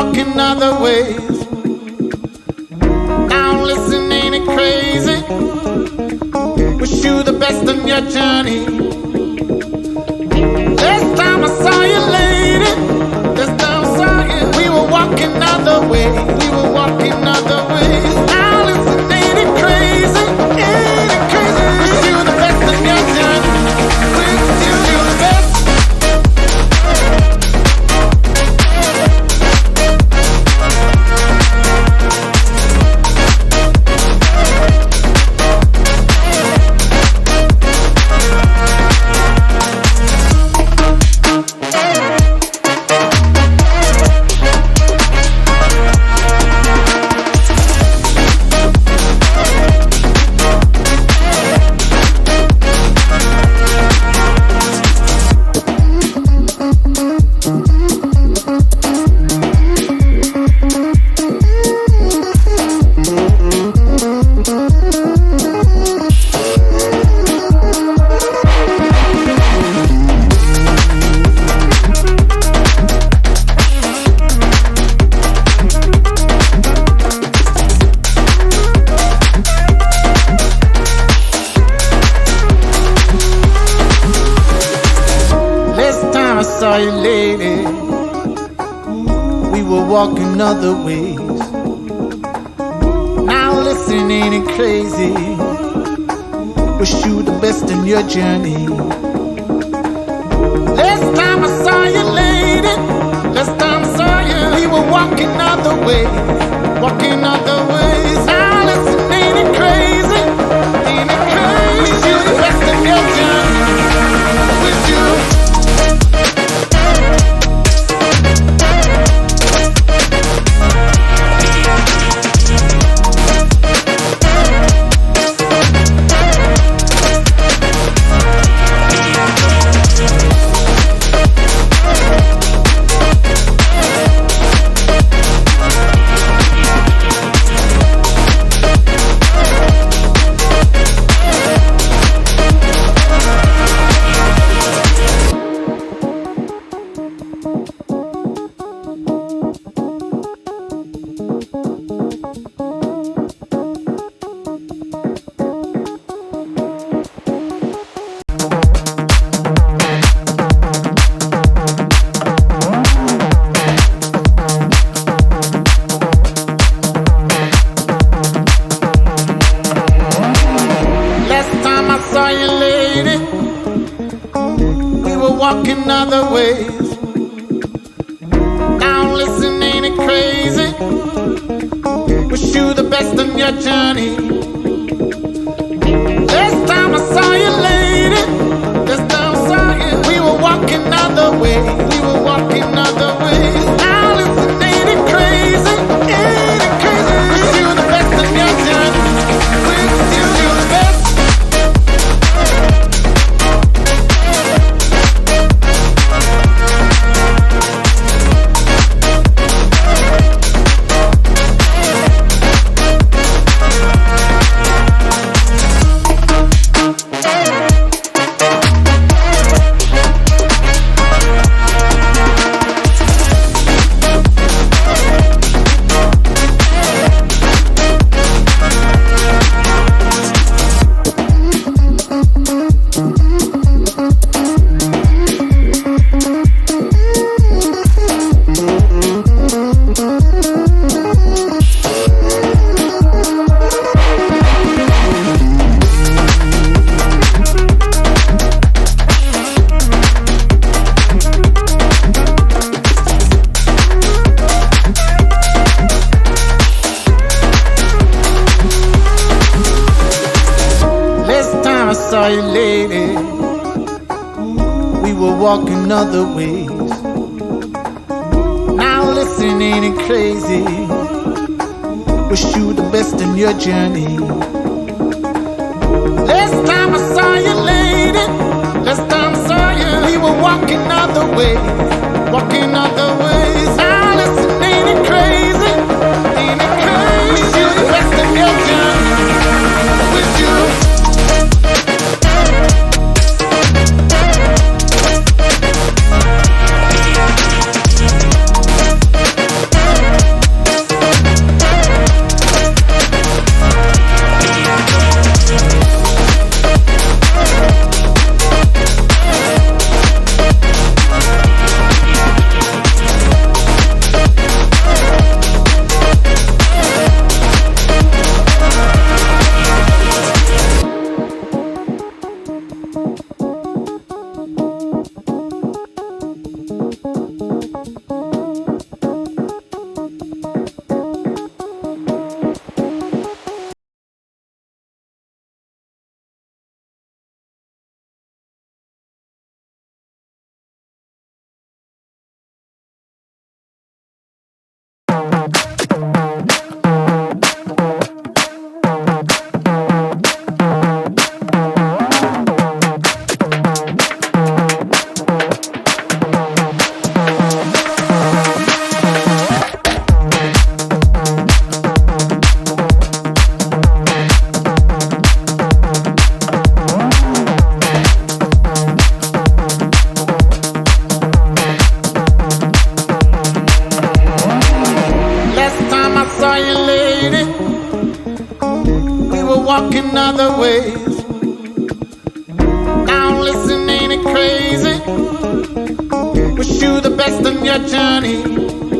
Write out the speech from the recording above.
walking other ways. Now listen, ain't it crazy? Wish you the best on your journey. Last time I saw you, lady, last time I saw you, we were walking other ways. We were walking other ways. Now listen, ain't it crazy? Ain't it crazy? Wish you the best on your journey. Wish you the best. Saw you, lady, we were walking other ways. Now listen, ain't it crazy? Wish you the best in your journey. Last time I saw you, lady, last time I saw you, we were walking other ways, walking other ways. Now listen, ain't it crazy? Ain't it crazy? Wish you the best in your journey. Wish you. Walking other ways. Now listen, ain't it crazy? Wish you the best on your journey. Last time I saw you, lady, last time I saw you, we were walking other ways. We were walking other ways. Now listen, ain't it crazy? Ain't it crazy? Wish you the best on your journey. Wish you the best. Saw you, lady, we were walking other ways. Now listen, ain't it crazy? Wish you the best in your journey. Last time I saw you, lady, last time I saw you, we were walking other ways, walking other ways. Now listen, ain't it crazy? Ain't it crazy? Wish you the best in your journey. Wish you. were walking other ways. Now listen, ain't it crazy? Wish you the best on your journey.